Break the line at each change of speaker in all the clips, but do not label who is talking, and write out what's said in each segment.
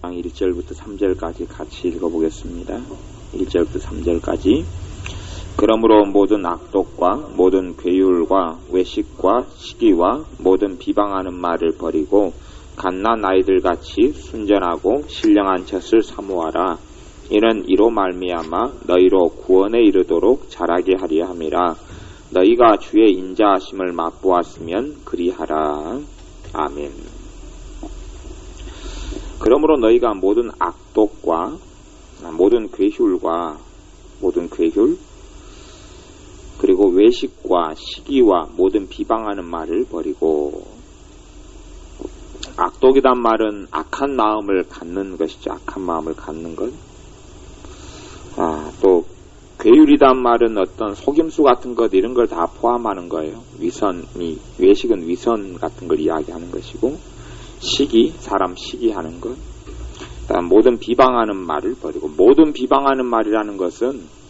1절부터 3절까지 같이 읽어보겠습니다. 1절부터 3절까지. 그러므로 모든 악독과 모든 괴율과 외식과 시기와 모든 비방하는 말을 버리고 갓난 아이들같이 순전하고 신령한 젖을 사모하라. 이는 이로 말미암아 너희로 구원에 이르도록 자라게 하려 함이라. 너희가 주의 인자하심을 맛보았으면 그리하라. 아멘. 그러므로 너희가 모든 악독과 모든 괴율 그리고 외식과 시기와 모든 비방하는 말을 버리고, 악독이란 말은 악한 마음을 갖는 것이죠. 악한 마음을 갖는 것. 또 괴율이란 말은 어떤 속임수 같은 것 이런 걸 다 포함하는 거예요. 외식은 위선 같은 걸 이야기하는 것이고, 시기, 사람 시기하는 것. 그다음 모든 비방하는 말을 버리고, 모든 비방하는 말이라는 것은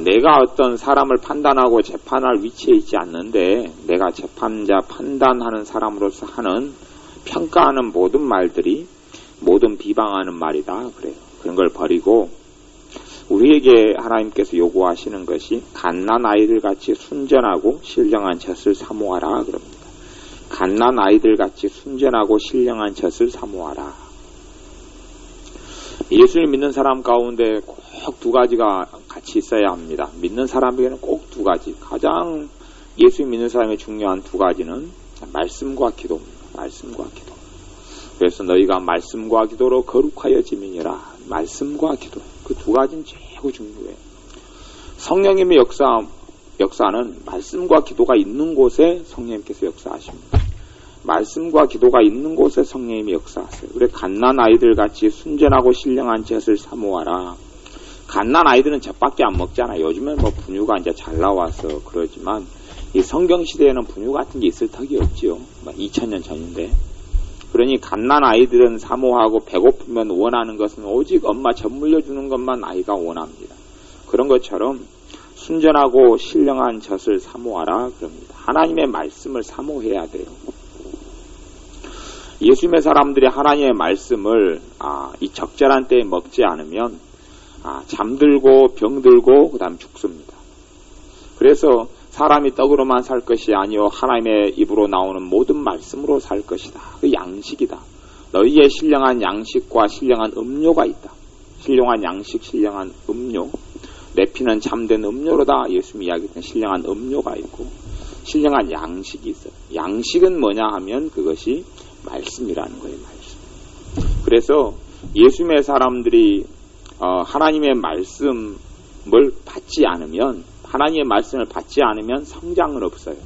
내가 어떤 사람을 판단하고 재판할 위치에 있지 않는데 내가 재판자 판단하는 사람으로서 하는 평가하는 모든 말들이 모든 비방하는 말이다 그래요. 그런 걸 버리고 우리에게 하나님께서 요구하시는 것이 갓난 아이들같이 순전하고 신령한 젖을 사모하라 그럽니다. 갓난 아이들같이 순전하고 신령한 젖을 사모하라. 예수를 믿는 사람 가운데 꼭 두 가지가 같이 있어야 합니다. 믿는 사람에게는 꼭 두 가지. 가장 예수 믿는 사람의 중요한 두 가지는 말씀과 기도입니다. 말씀과 기도. 그래서 너희가 말씀과 기도로 거룩하여지느니라. 말씀과 기도. 그 두 가지는 최고 중요해요. 성령님의 역사는 말씀과 기도가 있는 곳에 성령님께서 역사하십니다. 말씀과 기도가 있는 곳에 성령님이 역사하세요. 그래 갓난 아이들같이 순전하고 신령한 젖을 사모하라. 갓난 아이들은 젖밖에 안 먹잖아. 요즘엔 분유가 이제 잘 나와서 그러지만 이 성경 시대에는 분유 같은 게 있을 턱이 없지요. 2000년 전인데. 그러니 갓난 아이들은 사모하고 배고프면 원하는 것은 오직 엄마 젖 물려주는 것만 아이가 원합니다. 그런 것처럼 순전하고 신령한 젖을 사모하라 그럽니다. 하나님의 말씀을 사모해야 돼요. 예수님의 사람들이 하나님의 말씀을 이 적절한 때에 먹지 않으면 잠들고 병들고 그 다음 죽습니다. 그래서 사람이 떡으로만 살 것이 아니요 하나님의 입으로 나오는 모든 말씀으로 살 것이다. 그 양식이다. 너희의 신령한 양식과 신령한 음료가 있다. 신령한 양식, 신령한 음료. 내 피는 참된 음료로다. 예수님이 이야기했던 신령한 음료가 있고 신령한 양식이 있어요. 양식은 뭐냐 하면 그것이 말씀이라는 거예요. 말씀. 그래서 예수님의 사람들이 하나님의 말씀을 받지 않으면, 하나님의 말씀을 받지 않으면 성장은 없어요.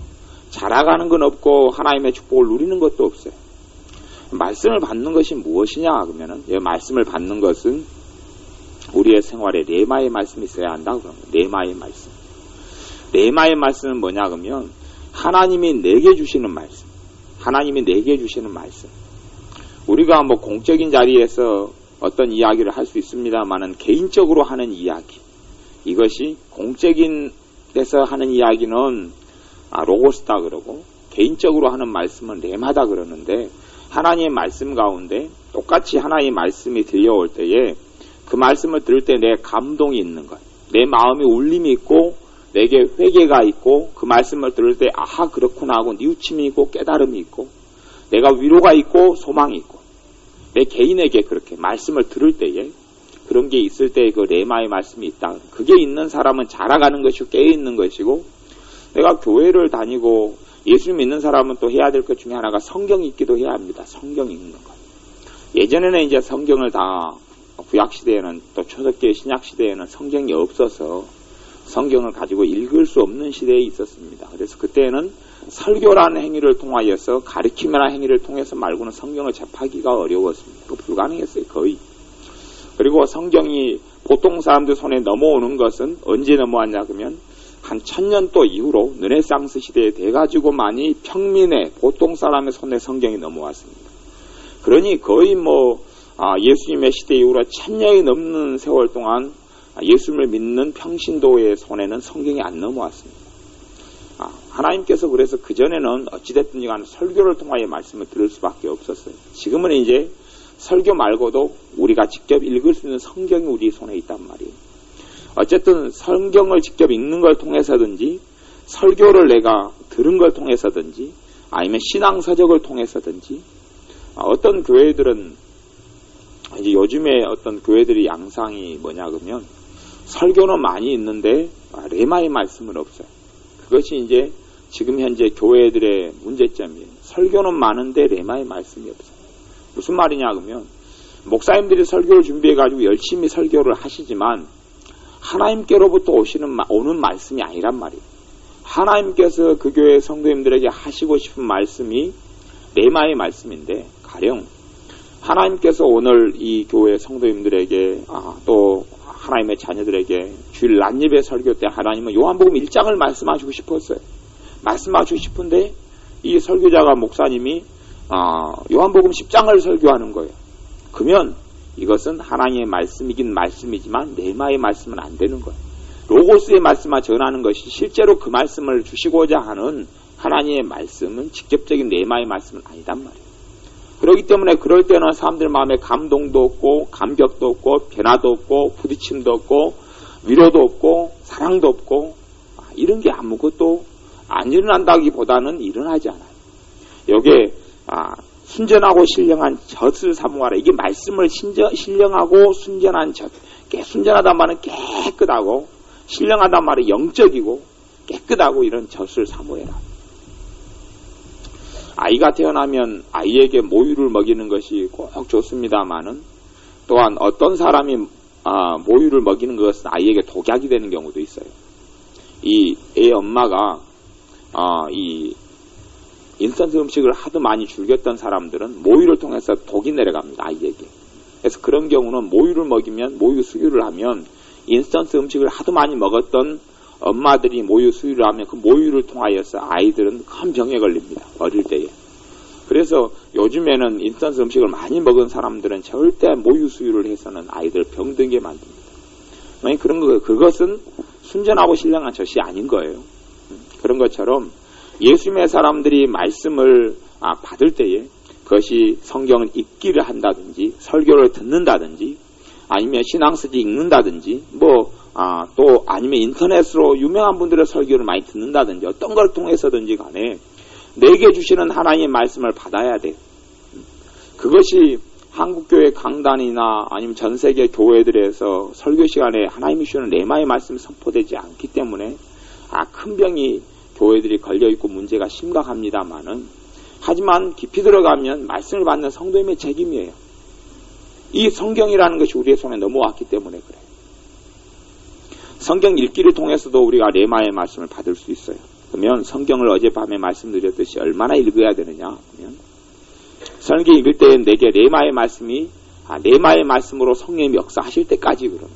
자라가는 건 없고 하나님의 축복을 누리는 것도 없어요. 말씀을 받는 것이 무엇이냐 그러면은, 말씀을 받는 것은 우리의 생활에 레마의 말씀이 있어야 한다고 그럽니다. 레마의 말씀. 레마의 말씀은 뭐냐 그러면 하나님이 내게 주시는 말씀. 하나님이 내게 주시는 말씀. 우리가 공적인 자리에서 어떤 이야기를 할 수 있습니다만은 개인적으로 하는 이야기. 이것이 공적인 데서 하는 이야기는 로고스다 그러고 개인적으로 하는 말씀은 레마다 그러는데 하나님의 말씀 가운데 똑같이 하나님의 말씀이 들려올 때에 그 말씀을 들을 때 내 감동이 있는 것. 내 마음에 울림이 있고 내게 회개가 있고 그 말씀을 들을 때 아하 그렇구나 하고 뉘우침이 있고 깨달음이 있고 내가 위로가 있고 소망이 있고 내 개인에게 그렇게 말씀을 들을 때에 그런 게 있을 때 그 레마의 말씀이 있다. 그게 있는 사람은 자라가는 것이고 깨어있는 것이고 내가 교회를 다니고 예수님 믿는 사람은 또 해야 될 것 중에 하나가 성경 읽기도 해야 합니다. 성경 읽는 것. 예전에는 이제 성경을 다 구약시대에는 또 초대교회 신약시대에는 성경이 없어서 성경을 가지고 읽을 수 없는 시대에 있었습니다. 그래서 그때는 설교라는 행위를 통하여서 가르침이라는 행위를 통해서 말고는 성경을 접하기가 어려웠습니다. 불가능했어요. 거의. 그리고 성경이 보통 사람들 손에 넘어오는 것은 언제 넘어왔냐 그러면 한 1000년도 이후로 르네상스 시대에 돼가지고만이 평민의 보통 사람의 손에 성경이 넘어왔습니다. 그러니 거의 예수님의 시대 이후로 1000년이 넘는 세월 동안 예수님을 믿는 평신도의 손에는 성경이 안 넘어왔습니다. 하나님께서 그래서 그전에는 어찌됐든 간에 설교를 통하여 말씀을 들을 수밖에 없었어요. 지금은 이제 설교 말고도 우리가 직접 읽을 수 있는 성경이 우리 손에 있단 말이에요. 어쨌든 성경을 직접 읽는 걸 통해서든지 설교를 내가 들은 걸 통해서든지 아니면 신앙서적을 통해서든지 어떤 교회들은 이제 요즘에 어떤 교회들이 양상이 뭐냐 그러면 설교는 많이 있는데 레마의 말씀은 없어요. 그것이 이제 지금 현재 교회들의 문제점이에요. 설교는 많은데 레마의 말씀이 없어요. 무슨 말이냐 그러면 목사님들이 설교를 준비해가지고 열심히 설교를 하시지만 하나님께로부터 오는 말씀이 아니란 말이에요. 하나님께서 그 교회 성도님들에게 하시고 싶은 말씀이 레마의 말씀인데 가령 하나님께서 오늘 이 교회 성도님들에게 또 하나님의 자녀들에게 주일 낮예배 설교 때 하나님은 요한복음 1장을 말씀하시고 싶었어요. 말씀하시고 싶은데 이 설교자가 목사님이 요한복음 10장을 설교하는 거예요. 그러면 이것은 하나님의 말씀이긴 말씀이지만 레마의 말씀은 안 되는 거예요. 로고스의 말씀만 전하는 것이 실제로 그 말씀을 주시고자 하는 하나님의 말씀은 직접적인 레마의 말씀은 아니단 말이에요. 그렇기 때문에 그럴 때는 사람들 마음에 감동도 없고 감격도 없고 변화도 없고 부딪힘도 없고 위로도 없고 사랑도 없고 이런 게 아무것도 안 일어난다기보다는 일어나지 않아요. 여기에 순전하고 신령한 젖을 사모하라. 이게 말씀을 신령하고 순전한 젖. 순전하단 말은 깨끗하고 신령하단 말은 영적이고 깨끗하고 이런 젖을 사모해라. 아이가 태어나면 아이에게 모유를 먹이는 것이 꼭 좋습니다만은 또한 어떤 사람이 모유를 먹이는 것은 아이에게 독약이 되는 경우도 있어요. 이 애 엄마가 이 인스턴트 음식을 하도 많이 즐겼던 사람들은 모유를 통해서 독이 내려갑니다. 아이에게. 그래서 그런 경우는 모유를 먹이면 모유 수유를 하면 인스턴트 음식을 하도 많이 먹었던 엄마들이 모유 수유를 하면 그 모유를 통하여서 아이들은 큰 병에 걸립니다. 어릴 때에. 그래서 요즘에는 인스턴트 음식을 많이 먹은 사람들은 절대 모유 수유를 해서는 아이들 병들게 만듭니다. 그것은 순전하고 신령한 젖이 아닌 거예요. 그런 것처럼 예수님의 사람들이 말씀을 받을 때에 그것이 성경을 읽기를 한다든지 설교를 듣는다든지 아니면 신앙서적 읽는다든지 또 아니면 인터넷으로 유명한 분들의 설교를 많이 듣는다든지 어떤 걸 통해서든지 간에 내게 주시는 하나님의 말씀을 받아야 돼요. 그것이 한국교회 강단이나 아니면 전세계 교회들에서 설교 시간에 하나님이 주시는 레마의 말씀이 선포되지 않기 때문에 큰 병이 교회들이 걸려있고 문제가 심각합니다만은 하지만 깊이 들어가면 말씀을 받는 성도님의 책임이에요. 이 성경이라는 것이 우리의 손에 넘어왔기 때문에 그래요. 성경 읽기를 통해서도 우리가 레마의 말씀을 받을 수 있어요. 그러면 성경을 어젯밤에 말씀드렸듯이 얼마나 읽어야 되느냐 하면 성경 읽을 때 내게 레마의 말씀이 레마의 말씀으로 성령님이 역사하실 때까지 그러는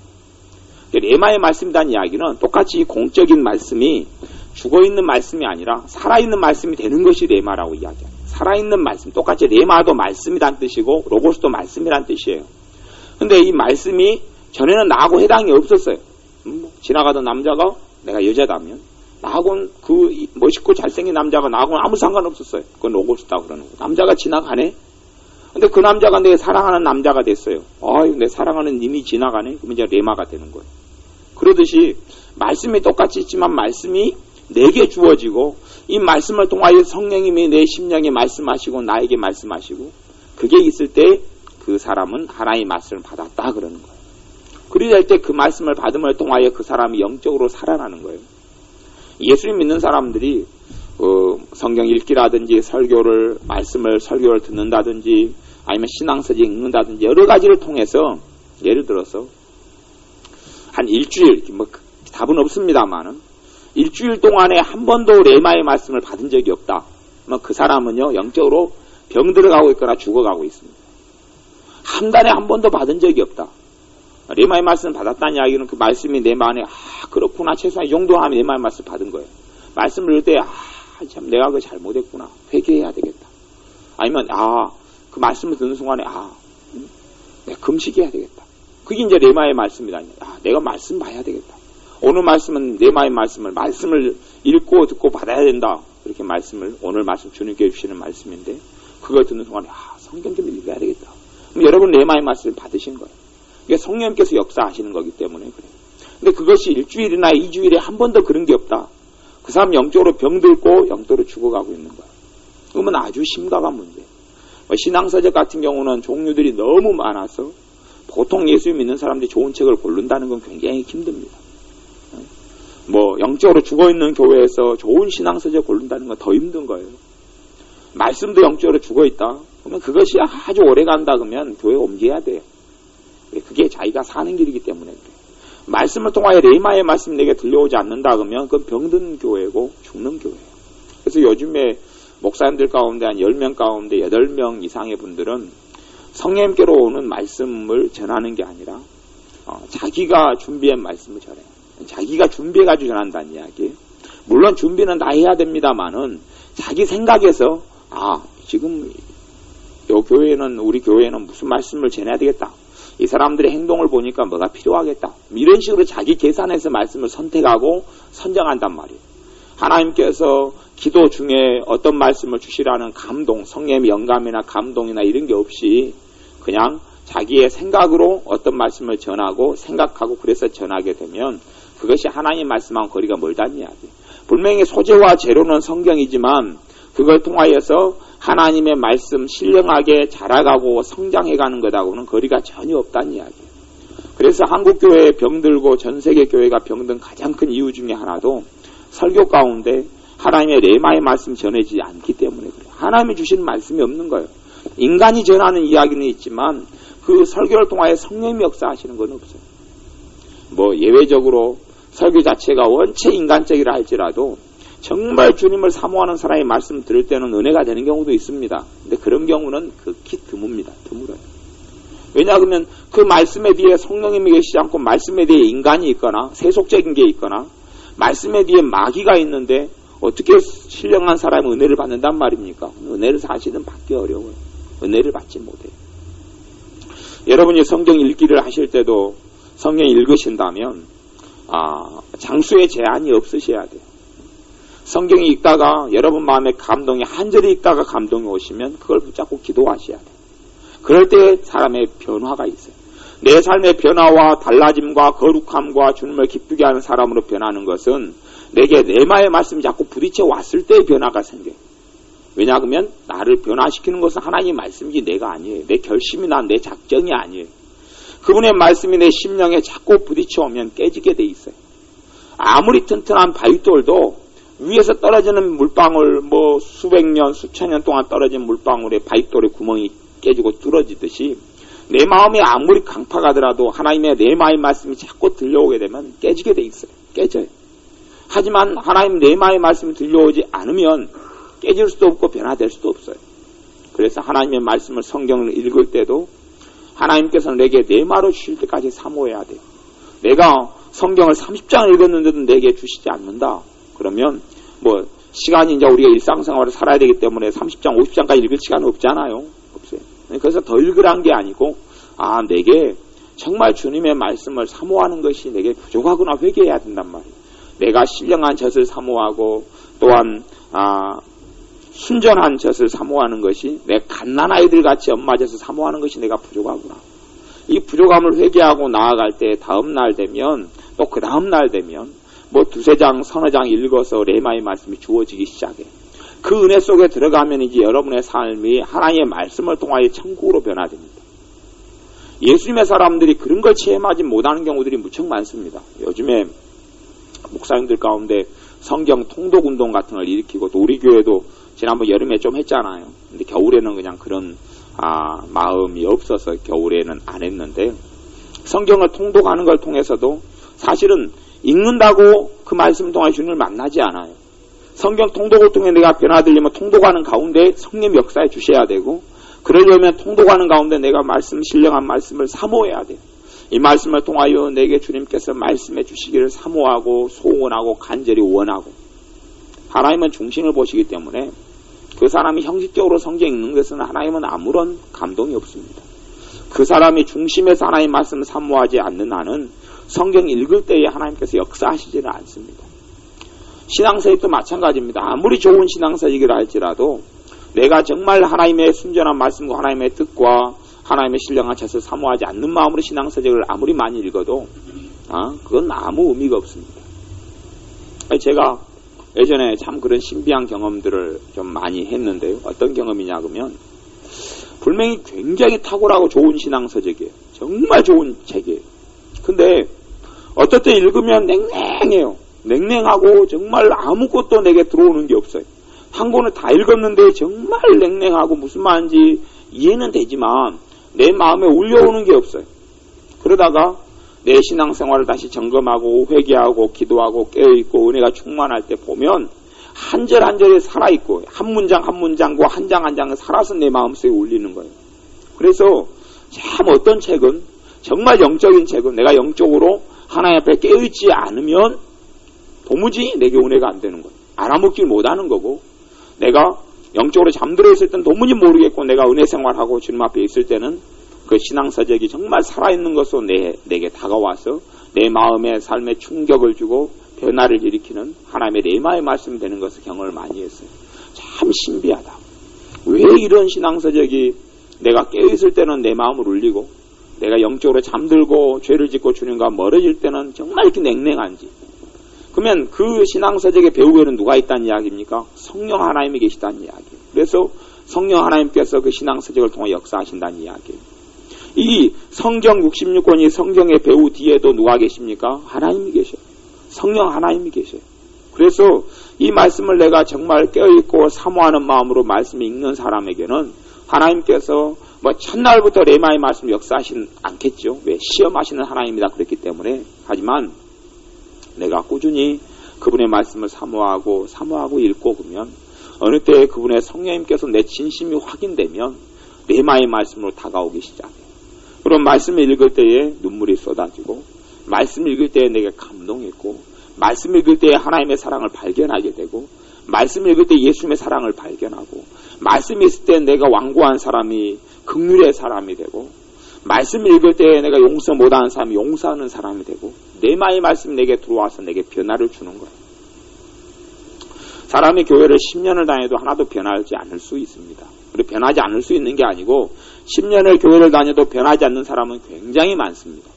레마의 말씀이라는 이야기는 똑같이 공적인 말씀이 죽어있는 말씀이 아니라 살아있는 말씀이 되는 것이 레마라고 이야기합니다. 살아있는 말씀, 똑같이 레마도 말씀이란 뜻이고 로고스도 말씀이란 뜻이에요. 근데 이 말씀이 전에는 나하고 해당이 없었어요. 지나가던 남자가 내가 여자다면 나하고는 그 멋있고 잘생긴 남자가 나하고는 아무 상관없었어요. 그건 로고스다고 그러는 거예요. 남자가 지나가네? 근데 그 남자가 내 사랑하는 남자가 됐어요. 내 사랑하는 님이 지나가네? 그러면 이제 레마가 되는 거예요. 그러듯이 말씀이 똑같이 있지만 말씀이 내게 주어지고 이 말씀을 통하여 성령님이 내 심령에 말씀하시고 나에게 말씀하시고 그게 있을 때 그 사람은 하나님의 말씀을 받았다 그러는 거예요. 그럴 때 그 말씀을 받음을 통하여 그 사람이 영적으로 살아나는 거예요. 예수님 믿는 사람들이 성경 읽기라든지 설교를 듣는다든지 아니면 신앙서적 읽는다든지 여러 가지를 통해서 예를 들어서 한 일주일 답은 없습니다만은 일주일 동안에 한 번도 레마의 말씀을 받은 적이 없다. 그 사람은요 영적으로 병 들어가고 있거나 죽어가고 있습니다. 한 달에 한 번도 받은 적이 없다. 레마의 말씀을 받았다는 이야기는 그 말씀이 내 마음에 그렇구나 최소한 이 정도 하면 레마의 말씀을 받은 거예요. 말씀을 읽을 때 참 내가 그거 잘못했구나 회개해야 되겠다. 아니면 그 말씀을 듣는 순간에 내가 금식해야 되겠다. 그게 이제 레마의 말씀이다. 내가 말씀 봐야 되겠다. 오늘 말씀은 레마의 말씀을 읽고 듣고 받아야 된다. 그렇게 오늘 말씀 주님께 주시는 말씀인데 그걸 듣는 순간에 성경 좀 읽어야 되겠다. 그럼 여러분 레마의 말씀을 받으신 거예요. 이게 성령님께서 역사하시는 거기 때문에 그래요. 근데 그것이 일주일이나 2주일에 한 번도 그런 게 없다. 그 사람 영적으로 병들고 영적으로 죽어가고 있는 거예요. 그러면 아주 심각한 문제예요. 신앙서적 같은 경우는 종류들이 너무 많아서 보통 예수 믿는 사람들이 좋은 책을 고른다는 건 굉장히 힘듭니다. 영적으로 죽어있는 교회에서 좋은 신앙서적 고른다는 건 더 힘든 거예요. 말씀도 영적으로 죽어있다. 그러면 그것이 아주 오래 간다 그러면 교회 옮겨야 돼요. 그게 자기가 사는 길이기 때문에 그래요. 말씀을 통하여 레마의 말씀이 내게 들려오지 않는다 그러면 그건 병든 교회고 죽는 교회예요. 그래서 요즘에 목사님들 가운데 한 10명 가운데 8명 이상의 분들은 성령님께로 오는 말씀을 전하는 게 아니라 자기가 준비한 말씀을 전해요. 자기가 준비해가지고 전한다는 이야기예요. 물론 준비는 다 해야 됩니다만은 자기 생각에서 지금 우리 교회에는 무슨 말씀을 전해야 되겠다. 이 사람들의 행동을 보니까 뭐가 필요하겠다. 이런 식으로 자기 계산해서 말씀을 선택하고 선정한단 말이에요. 하나님께서 기도 중에 어떤 말씀을 주시라는 감동, 성령의 영감이나 감동이나 이런 게 없이 그냥 자기의 생각으로 어떤 말씀을 전하고 생각하고 그래서 전하게 되면 그것이 하나님 말씀하고 거리가 멀다는 이야기예요. 분명히 소재와 재료는 성경이지만 그걸 통하여서 하나님의 말씀 신령하게 자라가고 성장해가는 것하고는 거리가 전혀 없다는 이야기예요. 그래서 한국교회에 병들고 전세계 교회가 병든 가장 큰 이유 중에 하나도 설교 가운데 하나님의 레마의 말씀 전해지지 않기 때문에 그래요. 하나님이 주시는 말씀이 없는 거예요. 인간이 전하는 이야기는 있지만 그 설교를 통하여 성령님이 역사하시는 건 없어요. 예외적으로 설교 자체가 원체 인간적이라 할지라도 정말 주님을 사모하는 사람의 말씀 들을 때는 은혜가 되는 경우도 있습니다. 근데 그런 경우는 극히 드뭅니다. 드물어요. 왜냐하면 그 말씀에 뒤에 성령님이 계시지 않고 말씀에 뒤에 인간이 있거나 세속적인 게 있거나 말씀에 뒤에 마귀가 있는데 어떻게 신령한 사람은 은혜를 받는단 말입니까? 은혜를 사실은 받기 어려워요. 은혜를 받지 못해요. 여러분이 성경 읽기를 하실 때도 성경 읽으신다면 장수의 제한이 없으셔야 돼요. 성경이 읽다가 여러분 마음에 감동이 한 절이 읽다가 감동이 오시면 그걸 붙잡고 기도하셔야 돼요. 그럴 때 사람의 변화가 있어요. 내 삶의 변화와 달라짐과 거룩함과 주님을 기쁘게 하는 사람으로 변하는 것은 내게 레마의 말씀이 자꾸 부딪혀 왔을 때의 변화가 생겨요. 왜냐하면 나를 변화시키는 것은 하나님의 말씀이지 내가 아니에요. 내 결심이나 내 작정이 아니에요. 그분의 말씀이 내 심령에 자꾸 부딪혀 오면 깨지게 돼 있어요. 아무리 튼튼한 바위돌도 위에서 떨어지는 물방울 수백 년, 수천 년 동안 떨어진 물방울에 바위돌의 구멍이 깨지고 뚫어지듯이 내 마음이 아무리 강팍하더라도 하나님의 레마의 말씀이 자꾸 들려오게 되면 깨지게 돼 있어요. 깨져요. 하지만 하나님 레마의 말씀이 들려오지 않으면 깨질 수도 없고 변화될 수도 없어요. 그래서 하나님의 말씀을 성경을 읽을 때도 하나님께서는 내게 레마로 주실 때까지 사모해야 돼요. 내가 성경을 30장을 읽었는데도 내게 주시지 않는다. 그러면 시간이 이제 우리가 일상생활을 살아야 되기 때문에 30장, 50장까지 읽을 시간은 없잖아요. 없어요. 그래서 더 읽으란 게 아니고 내게 정말 주님의 말씀을 사모하는 것이 내게 부족하구나 회개해야 된단 말이에요. 내가 신령한 젖을 사모하고 또한 순전한 젖을 사모하는 것이 내 갓난아이들 같이 엄마 젖을 사모하는 것이 내가 부족하구나. 이 부족함을 회개하고 나아갈 때 다음 날 되면 또 그 다음 날 되면 두세 장, 서너 장 읽어서 레마의 말씀이 주어지기 시작해. 그 은혜 속에 들어가면 이제 여러분의 삶이 하나님의 말씀을 통하여 천국으로 변화됩니다. 예수님의 사람들이 그런 걸 체험하지 못하는 경우들이 무척 많습니다. 요즘에 목사님들 가운데 성경 통독 운동 같은 걸 일으키고 또 우리 교회도 지난번 여름에 좀 했잖아요. 근데 겨울에는 그냥 그런 마음이 없어서 겨울에는 안 했는데 성경을 통독하는 걸 통해서도 사실은 읽는다고 그 말씀 통해 주님을 만나지 않아요. 성경 통독을 통해 내가 변화되려면 통독하는 가운데 성령 역사에 주셔야 되고 그러려면 통독하는 가운데 내가 신령한 말씀을 사모해야 돼요. 이 말씀을 통하여 내게 주님께서 말씀해 주시기를 사모하고 소원하고 간절히 원하고 하나님은 중심을 보시기 때문에 그 사람이 형식적으로 성경 읽는 것은 하나님은 아무런 감동이 없습니다. 그 사람이 중심에서 하나님 말씀을 사모하지 않는 한은 성경 읽을 때에 하나님께서 역사하시지는 않습니다. 신앙서역도 마찬가지입니다. 아무리 좋은 신앙서역이라 할지라도 내가 정말 하나님의 순전한 말씀과 하나님의 뜻과 하나님의 신령한 잣을 사모하지 않는 마음으로 신앙서적을 아무리 많이 읽어도 그건 아무 의미가 없습니다. 제가 예전에 참 그런 신비한 경험들을 좀 많이 했는데요. 어떤 경험이냐 그러면 분명히 굉장히 탁월하고 좋은 신앙서적이에요. 정말 좋은 책이에요. 근데 어떨 때 읽으면 냉랭해요. 냉랭하고 정말 아무것도 내게 들어오는 게 없어요. 한 권을 다 읽었는데 정말 냉랭하고 무슨 말인지 이해는 되지만 내 마음에 울려오는 게 없어요. 그러다가 내 신앙생활을 다시 점검하고 회개하고 기도하고 깨어있고 은혜가 충만할 때 보면 한 절 한 절에 살아있고 한 문장 한 문장과 한 장 한 장은 살아서 내 마음속에 울리는 거예요. 그래서 참 어떤 책은 정말 영적인 책은 내가 영적으로 하나님 앞에 깨어있지 않으면 도무지 내게 은혜가 안 되는 거예요. 알아먹질 못하는 거고 내가 영적으로 잠들어 있을 땐 도무지 모르겠고 내가 은혜 생활하고 주님 앞에 있을 때는 그 신앙서적이 정말 살아있는 것으로 내게 다가와서 내 마음의 삶에 충격을 주고 변화를 일으키는 하나님의 레마의 말씀이 되는 것을 경험을 많이 했어요. 참 신비하다. 왜 이런 신앙서적이 내가 깨어있을 때는 내 마음을 울리고 내가 영적으로 잠들고 죄를 짓고 주님과 멀어질 때는 정말 이렇게 냉랭한지. 그러면 그 신앙서적의 배후에는 누가 있다는 이야기입니까? 성령 하나님이 계시다는 이야기예요. 그래서 성령 하나님께서 그 신앙서적을 통해 역사하신다는 이야기예요. 이 성경 66권이 성경의 배후 뒤에도 누가 계십니까? 하나님이 계셔요. 성령 하나님이 계셔요. 그래서 이 말씀을 내가 정말 깨어있고 사모하는 마음으로 말씀을 읽는 사람에게는 하나님께서 첫날부터 레마의 말씀 역사하시는 않겠죠. 왜? 시험하시는 하나님이다 그랬기 때문에. 하지만 내가 꾸준히 그분의 말씀을 사모하고 읽고 그러면 어느 때 그분의 성령님께서 내 진심이 확인되면 레마의 말씀으로 다가오기 시작해요. 그런 말씀을 읽을 때에 눈물이 쏟아지고 말씀을 읽을 때에 내게 감동했고 말씀을 읽을 때에 하나님의 사랑을 발견하게 되고 말씀을 읽을 때 예수님의 사랑을 발견하고 말씀이 있을 때 내가 완고한 사람이 긍휼의 사람이 되고 말씀을 읽을 때 내가 용서 못하는 사람이 용서하는 사람이 되고 레마의 말씀이 내게 들어와서 내게 변화를 주는 거예요. 사람이 교회를 10년을 다녀도 하나도 변하지 않을 수 있습니다. 그리고 변하지 않을 수 있는 게 아니고 10년을 교회를 다녀도 변하지 않는 사람은 굉장히 많습니다.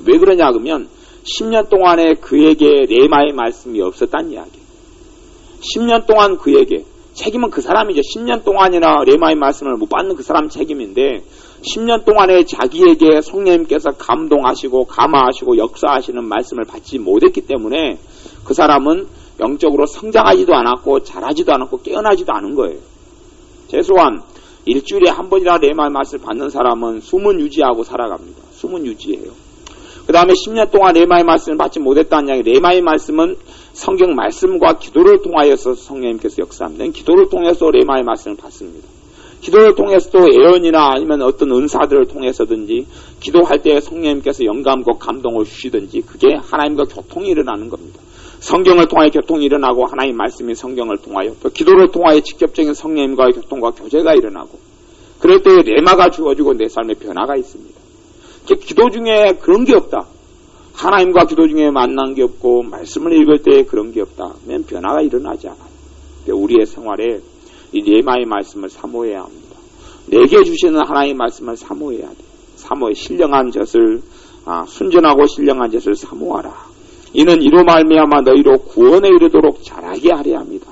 왜 그러냐 그러면 10년 동안에 그에게 레마의 말씀이 없었다는 이야기예요. 10년 동안 그에게 책임은 그 사람이죠. 10년 동안이나 레마의 말씀을 못 받는 그 사람 책임인데 10년 동안에 자기에게 성령님께서 감동하시고 감화하시고 역사하시는 말씀을 받지 못했기 때문에 그 사람은 영적으로 성장하지도 않았고 자라지도 않았고 깨어나지도 않은 거예요. 최소한 일주일에 한 번이나 레마의 말씀을 받는 사람은 숨은 유지하고 살아갑니다. 숨은 유지해요. 그 다음에 10년 동안 레마의 말씀을 받지 못했다는 이야기. 레마의 말씀은 성경 말씀과 기도를 통하여서 성령님께서 역사합니다. 기도를 통해서 레마의 말씀을 받습니다. 기도를 통해서도 예언이나 아니면 어떤 은사들을 통해서든지 기도할 때 성령님께서 영감과 감동을 주시든지 그게 하나님과 교통이 일어나는 겁니다. 성경을 통하여 교통이 일어나고 하나님의 말씀이 성경을 통하여 또 기도를 통하여 직접적인 성령님과의 교통과 교제가 일어나고 그럴 때 레마가 주어지고 내 삶에 변화가 있습니다. 기도 중에 그런 게 없다. 하나님과 기도 중에 만난 게 없고 말씀을 읽을 때 그런 게 없다. 그러면 변화가 일어나지 않아요. 우리의 생활에 이 레마의 말씀을 사모해야 합니다. 내게 주시는 하나님의 말씀을 사모해야 돼요. 사모해 신령한 젖을 순전하고 신령한 젖을 사모하라. 이는 이로 말미암아 너희로 구원에 이르도록 자라게 하려 합니다.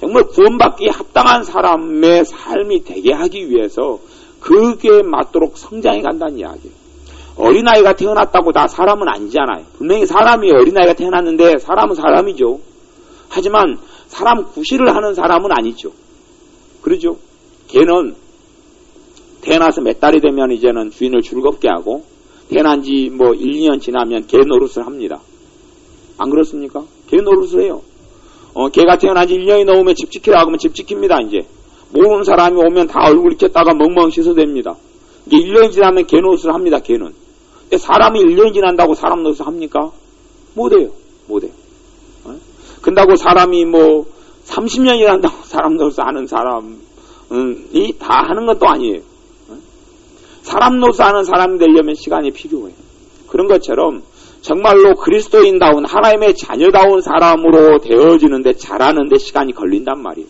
정말 구원받기에 합당한 사람의 삶이 되게 하기 위해서 그게 맞도록 성장해 간다는 이야기예요. 어린아이가 태어났다고 다 사람은 아니잖아요. 분명히 사람이 어린아이가 태어났는데 사람은 사람이죠. 하지만 사람 구실을 하는 사람은 아니죠. 그러죠? 개는 태어나서 몇 달이 되면 이제는 주인을 즐겁게 하고 태어난 지 1, 2년 지나면 개 노릇을 합니다. 안 그렇습니까? 개 노릇을 해요. 개가 태어난 지 1년이 넘으면 집 지키라고 하면 집 지킵니다. 이제 모르는 사람이 오면 다 얼굴 익혔다가 멍멍 씻어댑니다. 이게 1년이 지나면 개 노릇을 합니다. 개는. 근데 사람이 1년이 지난다고 사람 노릇을 합니까? 못해요. 못해요. 근다고 사람이 30년이 지난다고 사람 노릇을 하는 사람이 다 하는 것도 아니에요. 사람 노릇을 하는 사람이 되려면 시간이 필요해요. 그런 것처럼 정말로 그리스도인다운 하나님의 자녀다운 사람으로 되어지는데 자라는데 시간이 걸린단 말이에요.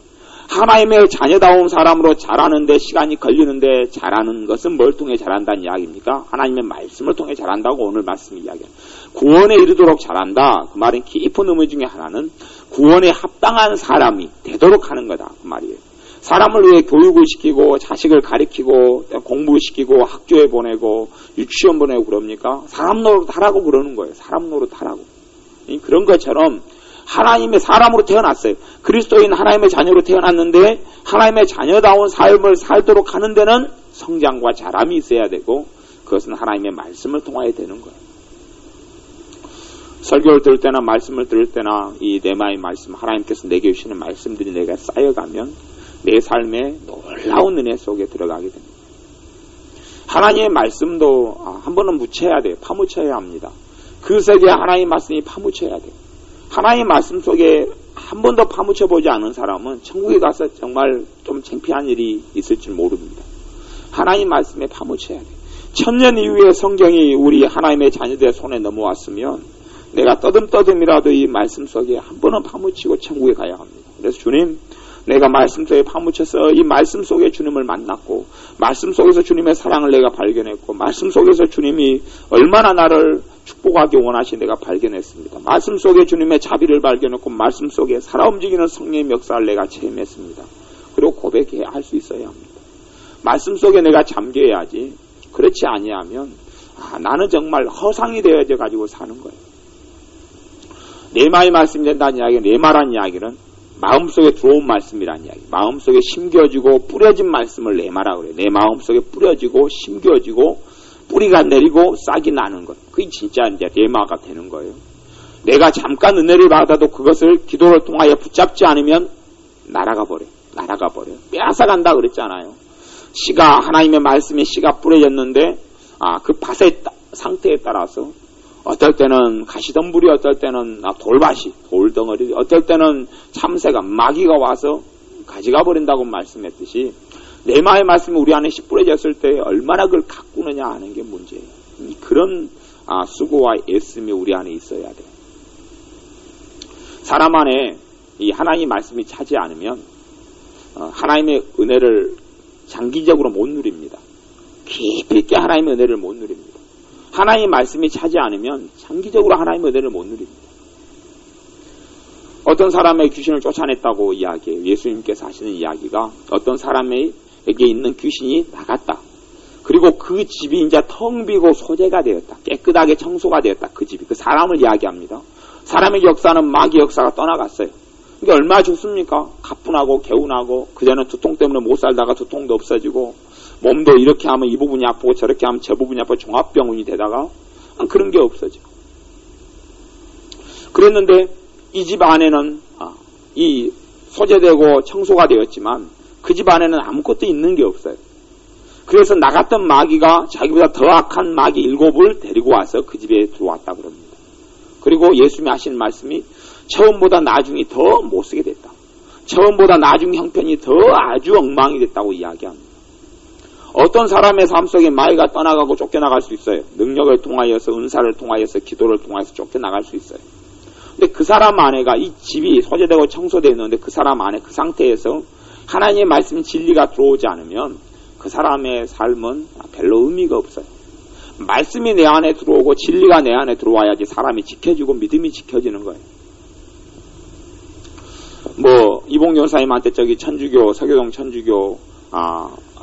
하나님의 자녀다운 사람으로 자라는데 시간이 걸리는데 자라는 것은 뭘 통해 자란다는 이야기입니까? 하나님의 말씀을 통해 자란다고 오늘 말씀이 이야기해요. 구원에 이르도록 자란다. 그 말은 깊은 의미 중에 하나는 구원에 합당한 사람이 되도록 하는 거다. 그 말이에요. 사람을 위해 교육을 시키고 자식을 가르치고 공부시키고 학교에 보내고 유치원 보내고 그럽니까? 사람 노릇하라고 그러는 거예요. 사람 노릇하라고. 그런 것처럼 하나님의 사람으로 태어났어요. 그리스도인 하나님의 자녀로 태어났는데 하나님의 자녀다운 삶을 살도록 하는 데는 성장과 자람이 있어야 되고 그것은 하나님의 말씀을 통하여 되는 거예요. 설교를 들을 때나 말씀을 들을 때나 이 네마의 말씀, 하나님께서 내게 주시는 말씀들이 내가 쌓여가면 내 삶에 놀라운 은혜 속에 들어가게 됩니다. 하나님의 말씀도 한 번은 묻혀야 돼요. 파묻혀야 합니다. 그 속에 하나님의 말씀이 파묻혀야 돼요. 하나님의 말씀 속에 한 번도 파묻혀보지 않은 사람은 천국에 가서 정말 좀 창피한 일이 있을지 모릅니다. 하나님 말씀에 파묻혀야 돼요. 1000년 이후에 성경이 우리 하나님의 자녀들의 손에 넘어왔으면 내가 떠듬떠듬이라도 이 말씀 속에 한 번은 파묻히고 천국에 가야 합니다. 그래서 주님, 내가 말씀 속에 파묻혀서 이 말씀 속에 주님을 만났고 말씀 속에서 주님의 사랑을 내가 발견했고 말씀 속에서 주님이 얼마나 나를 축복하기 원하신 내가 발견했습니다. 말씀 속에 주님의 자비를 발견했고 말씀 속에 살아 움직이는 성령의 역사를 내가 체험했습니다. 그리고 고백해야 할 수 있어야 합니다. 말씀 속에 내가 잠겨야지. 그렇지 아니하면 나는 정말 허상이 되어져 가지고 사는 거예요. 네마의 말씀이 된다는 이야기는 네마라는 이야기는 마음속에 들어온 말씀이라는 이야기. 마음속에 심겨지고 뿌려진 말씀을 네마라고 그래요. 내 마음속에 뿌려지고 심겨지고 뿌리가 내리고 싹이 나는 것. 그게 진짜 이제 네마가 되는 거예요. 내가 잠깐 은혜를 받아도 그것을 기도를 통하여 붙잡지 않으면 날아가 버려요. 빼앗아간다 그랬잖아요. 씨가 하나님의 말씀에 씨가 뿌려졌는데 그 밭의 상태에 따라서 어떨 때는 가시덤불이 어떨 때는 돌밭이 돌덩어리 어떨 때는 참새가 마귀가 와서 가져가 버린다고 말씀했듯이 네마의 말씀이 우리 안에 씨 뿌려졌을 때 얼마나 그걸 가꾸느냐 하는 게 문제예요. 그런 수고와 애씀이 우리 안에 있어야 돼요. 사람 안에 이 하나님의 말씀이 차지 않으면 하나님의 은혜를 장기적으로 못 누립니다. 깊이 있게 하나님의 은혜를 못 누립니다. 하나님의 말씀이 차지 않으면 장기적으로 하나님의 은혜를 못 누립니다. 어떤 사람의 귀신을 쫓아냈다고 이야기해요. 예수님께서 하시는 이야기가 어떤 사람에게 있는 귀신이 나갔다. 그리고 그 집이 이제 텅 비고 소재가 되었다. 깨끗하게 청소가 되었다. 그 집이. 그 사람을 이야기합니다. 사람의 역사는 마귀 역사가 떠나갔어요. 이게 얼마나 좋습니까? 가뿐하고 개운하고 그전에 두통 때문에 못 살다가 두통도 없어지고 몸도 이렇게 하면 이 부분이 아프고 저렇게 하면 저 부분이 아프고 종합병원이 되다가 그런 게 없어지고 그랬는데 이 집 안에는 이 소재되고 청소가 되었지만 그 집 안에는 아무것도 있는 게 없어요. 그래서 나갔던 마귀가 자기보다 더 악한 마귀 7을 데리고 와서 그 집에 들어왔다 그럽니다. 그리고 예수님이 하신 말씀이 처음보다 나중이 더 못쓰게 됐다. 처음보다 나중 형편이 더 아주 엉망이 됐다고 이야기합니다. 어떤 사람의 삶 속에 마귀가 떠나가고 쫓겨나갈 수 있어요. 능력을 통하여서 은사를 통하여서 기도를 통하여서 쫓겨나갈 수 있어요. 근데 그 사람 안에가 이 집이 소재되고 청소되어 있는데 그 사람 안에 그 상태에서 하나님의 말씀 진리가 들어오지 않으면 그 사람의 삶은 별로 의미가 없어요. 말씀이 내 안에 들어오고 진리가 내 안에 들어와야지 사람이 지켜지고 믿음이 지켜지는 거예요. 이봉 교사님한테 천주교, 서교동 천주교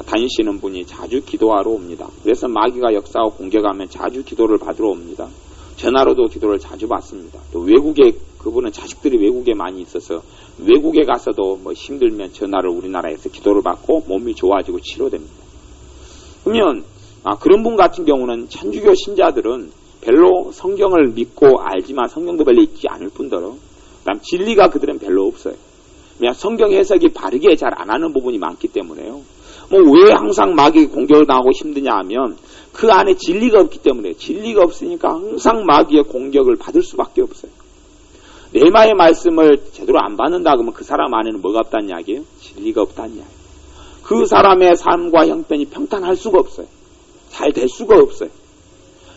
다니시는 분이 자주 기도하러 옵니다. 그래서 마귀가 역사하고 공격하면 자주 기도를 받으러 옵니다. 전화로도 기도를 자주 받습니다. 또 외국에 그분은 자식들이 외국에 많이 있어서 외국에 가서도 힘들면 전화를 우리나라에서 기도를 받고 몸이 좋아지고 치료됩니다. 그러면 그런 분 같은 경우는 천주교 신자들은 별로 성경을 믿고 알지만 성경도 별로 읽지 않을 뿐더러 그다음 진리가 그들은 별로 없어요. 그냥 성경 해석이 바르게 잘 안 하는 부분이 많기 때문에요. 왜 항상 마귀 공격을 당하고 힘드냐 하면 그 안에 진리가 없기 때문에 진리가 없으니까 항상 마귀의 공격을 받을 수밖에 없어요. 네마의 말씀을 제대로 안 받는다 그러면 그 사람 안에는 뭐가 없다는 이야기예요? 진리가 없다는 이야기예요. 그 사람의 삶과 형편이 평탄할 수가 없어요. 잘 될 수가 없어요.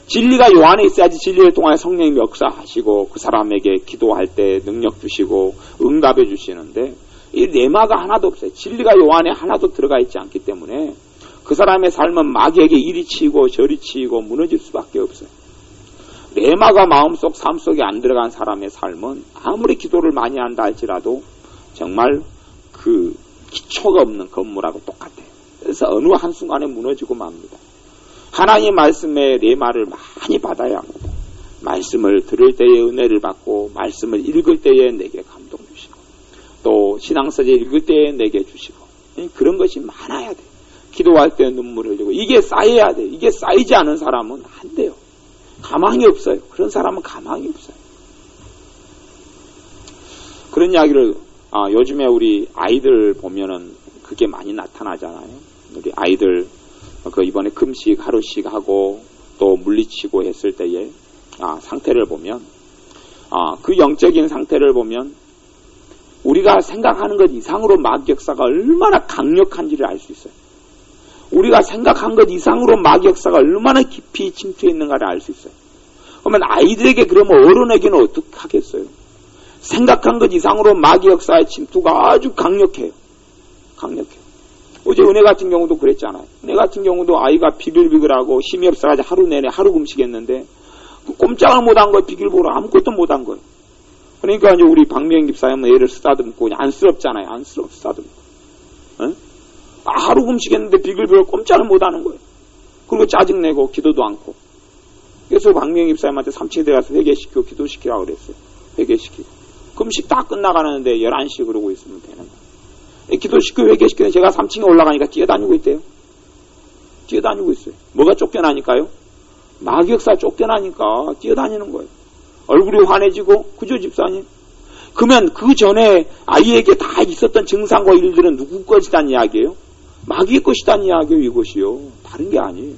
진리가 요 안에 있어야지 진리를 통하여 성령님이 역사하시고 그 사람에게 기도할 때 능력 주시고 응답해 주시는데 이 레마가 하나도 없어요. 진리가 요 안에 하나도 들어가 있지 않기 때문에 그 사람의 삶은 마귀에게 이리 치이고 저리 치이고 무너질 수밖에 없어요. 레마가 마음속 삶 속에 안 들어간 사람의 삶은 아무리 기도를 많이 한다 할지라도 정말 그 기초가 없는 건물하고 똑같아요. 그래서 어느 한순간에 무너지고 맙니다. 하나님 말씀의 레마를 많이 받아야 합니다. 말씀을 들을 때에 은혜를 받고 말씀을 읽을 때에 내게 감동 주시고 또 신앙서재 읽을 때에 내게 주시고 그런 것이 많아야 돼요. 기도할 때 눈물 흘리고 이게 쌓여야 돼요. 이게 쌓이지 않은 사람은 안 돼요. 가망이 없어요. 그런 사람은 가망이 없어요. 그런 이야기를 요즘에 우리 아이들 보면은 그게 많이 나타나잖아요. 우리 아이들 이번에 금식 하루씩 하고 또 물리치고 했을 때에 상태를 보면 그 영적인 상태를 보면 우리가 생각하는 것 이상으로 마귀 역사가 얼마나 강력한지를 알 수 있어요. 우리가 생각한 것 이상으로 마귀 역사가 얼마나 깊이 침투해 있는가를 알 수 있어요. 그러면 아이들에게 그러면 어른에게는 어떻게 하겠어요? 생각한 것 이상으로 마귀 역사의 침투가 아주 강력해요. 강력해요. 어제 은혜 같은 경우도 그랬잖아요. 은혜 같은 경우도 아이가 비글비글하고 힘이 없어가지고 하루 내내 하루 금식했는데 꼼짝을 못한 거예요. 비글비글 아무것도 못한 거예요. 그러니까 이제 우리 박명희 집사님은 애를 쓰다듬고 안쓰럽잖아요. 쓰다듬고. 하루 금식했는데 비글비글 꼼짝을 못하는 거예요. 그리고 짜증내고 기도도 않고. 그래서 박명희 집사님한테 3층에 들어가서 회개시키고 기도시키라고 그랬어요. 회개시키고. 금식 다 끝나가는데 11시 그러고 있으면 되는 거예요. 기도시키고 회개시키는 제가 3층에 올라가니까 뛰어다니고 있대요. 뛰어다니고 있어요. 뭐가 쫓겨나니까요? 마귀 역사 쫓겨나니까 뛰어다니는 거예요. 얼굴이 환해지고 그죠 집사님? 그러면 그 전에 아이에게 다 있었던 증상과 일들은 누구 것이란 이야기예요? 마귀의 것이란 이야기예요. 이것이요. 다른 게 아니에요.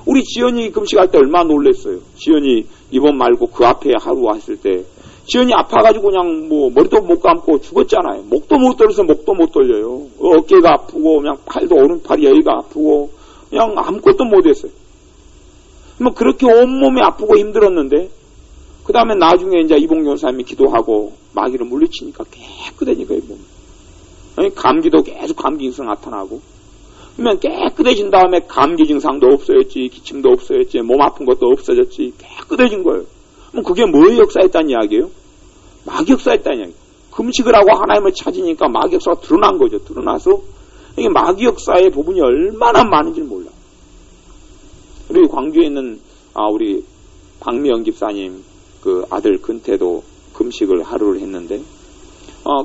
우리 지연이 금식할 때 얼마나 놀랬어요. 지연이 이번 말고 그 앞에 하루 왔을 때 지연이 아파가지고 그냥 머리도 못 감고 죽었잖아요. 목도 못 돌려서 목도 못 돌려요. 어깨가 아프고 그냥 팔도 오른팔이 여기가 아프고 그냥 아무것도 못했어요. 그렇게 온몸이 아프고 힘들었는데 그 다음에 나중에 이제 이봉 요사님이 기도하고 마귀를 물리치니까 깨끗해지니까 몸이. 감기도 계속 감기 증상 나타나고 그러면 깨끗해진 다음에 감기 증상도 없어졌지 기침도 없어졌지 몸 아픈 것도 없어졌지 깨끗해진 거예요. 그럼 그게 뭐의 역사였다는 이야기예요? 마귀 역사였다는 이야기예요. 금식을 하고 하나님을 찾으니까 마귀 역사가 드러난 거죠. 드러나서 이게 마귀 역사의 부분이 얼마나 많은지 몰라. 그리고 광주에 있는 우리 박미영 집사님 그 아들 근태도 금식을 하루를 했는데